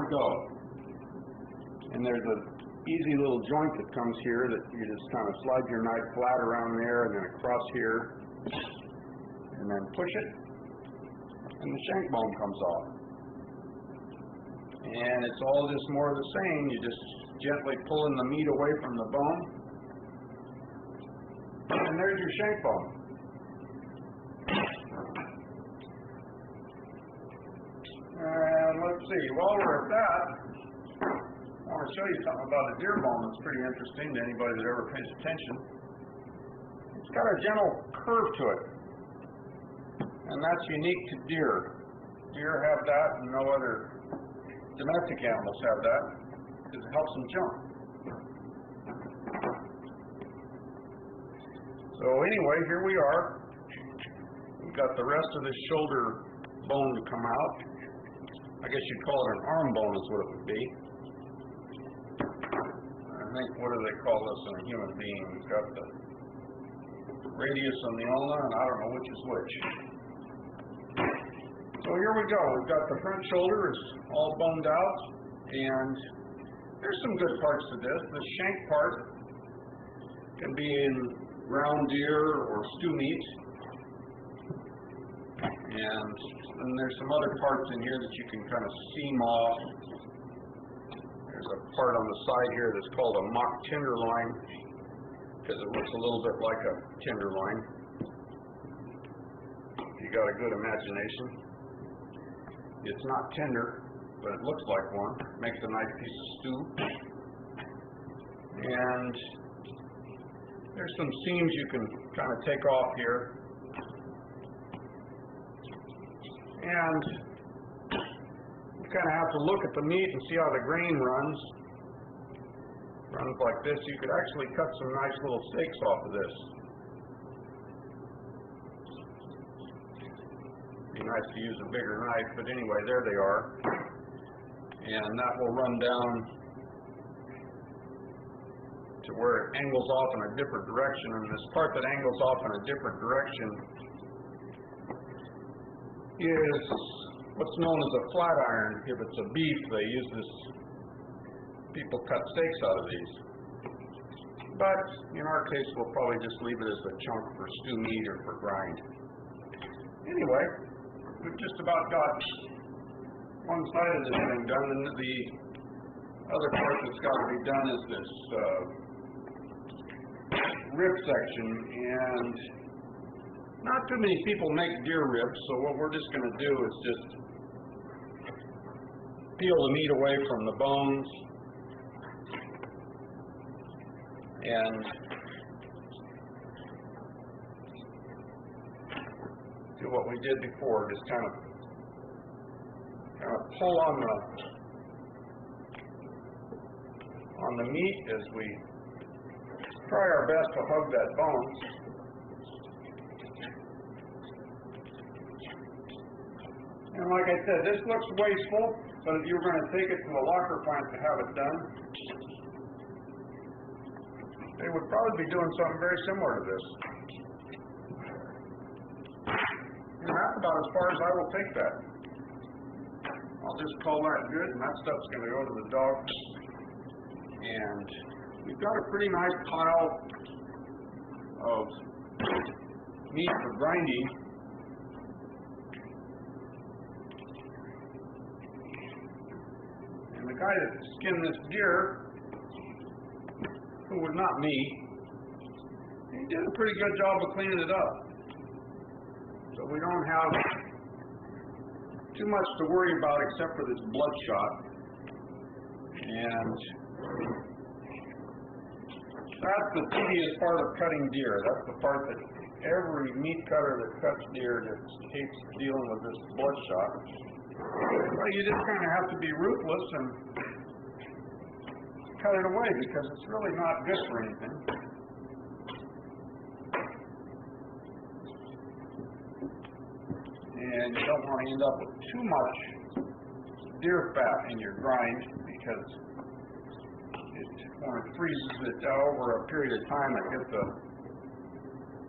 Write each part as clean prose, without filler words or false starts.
we go. And there's an easy little joint that comes here that you just kind of slide your knife flat around there and then across here, and then push it, and the shank bone comes off. And it's all just more of the same. You just gently pulling the meat away from the bone, and there's your shank bone. And let's see, while we're at that, I want to show you something about a deer bone that's pretty interesting to anybody that ever pays attention. It's got a gentle curve to it, and that's unique to deer. Deer have that, and no other domestic animals have that, because it helps them jump. So anyway, here we are. We've got the rest of this shoulder bone to come out. I guess you'd call it an arm bone is what it would be. I think, what do they call this in a human being? We've got the radius and the ulna, and I don't know which is which. So here we go. We've got the front shoulder is all boned out, and there's some good parts to this. The shank part can be in ground deer or stew meat. And there's some other parts in here that you can kind of seam off. There's a part on the side here that's called a mock tenderloin, because it looks a little bit like a tenderloin. You got a good imagination. It's not tender, but it looks like one. Makes a nice piece of stew. And there's some seams you can kind of take off here. And you kind of have to look at the meat and see how the grain runs. Runs like this. You could actually cut some nice little steaks off of this. Be nice to use a bigger knife, but anyway, there they are. And that will run down to where it angles off in a different direction. And this part that angles off in a different direction is what's known as a flat iron. If it's a beef, they use this. People cut steaks out of these. But in our case, we'll probably just leave it as a chunk for stew meat or for grind. Anyway, we've just about got one side of this thing done, and the other part that's got to be done is this rib section. And not too many people make deer ribs, so what we're just going to do is just peel the meat away from the bones and do what we did before, just kind of pull on the meat as we try our best to hug that bone. And like I said, this looks wasteful, but if you were going to take it to a locker plant to have it done, they would probably be doing something very similar to this. And that's about as far as I will take that. I'll just call that good, and that stuff's going to go to the dogs. And we've got a pretty nice pile of meat for grinding. And the guy that skinned this deer, who was not me, he did a pretty good job of cleaning it up. So we don't have too much to worry about except for this bloodshot. And that's the tedious part of cutting deer. That's the part that every meat cutter that cuts deer just hates dealing with this bloodshot. Well, you just kind of have to be ruthless and cut it away because it's really not good for anything. And you don't want to end up with too much deer fat in your grind because when it freezes it over a period of time, it gets a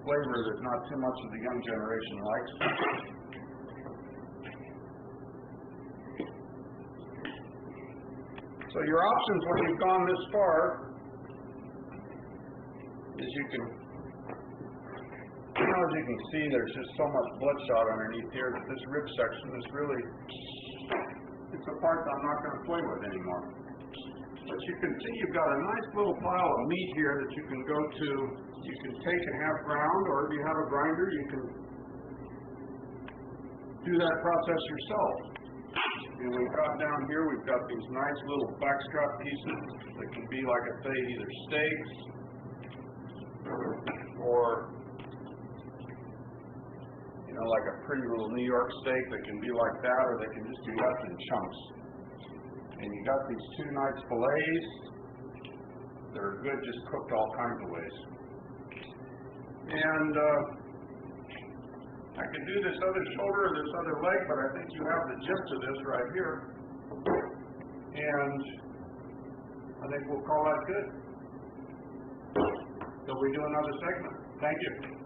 flavor that not too much of the young generation likes. So your options when you've gone this far is you can, as you can see, there's just so much bloodshot underneath here that this rib section is really, it's a part that I'm not going to play with anymore. But you can see you've got a nice little pile of meat here that you can go to. You can take and have ground, or if you have a grinder, you can do that process yourself. And we've got down here, we've got these nice little backstrap pieces that can be, like I say, either steaks or, like a pretty little New York steak that can be like that, or they can just be left in chunks. And you got these two nice fillets that are good, just cooked all kinds of ways. And I could do this other shoulder or this other leg, but I think you have the gist of this right here. And I think we'll call that good. So we do another segment. Thank you.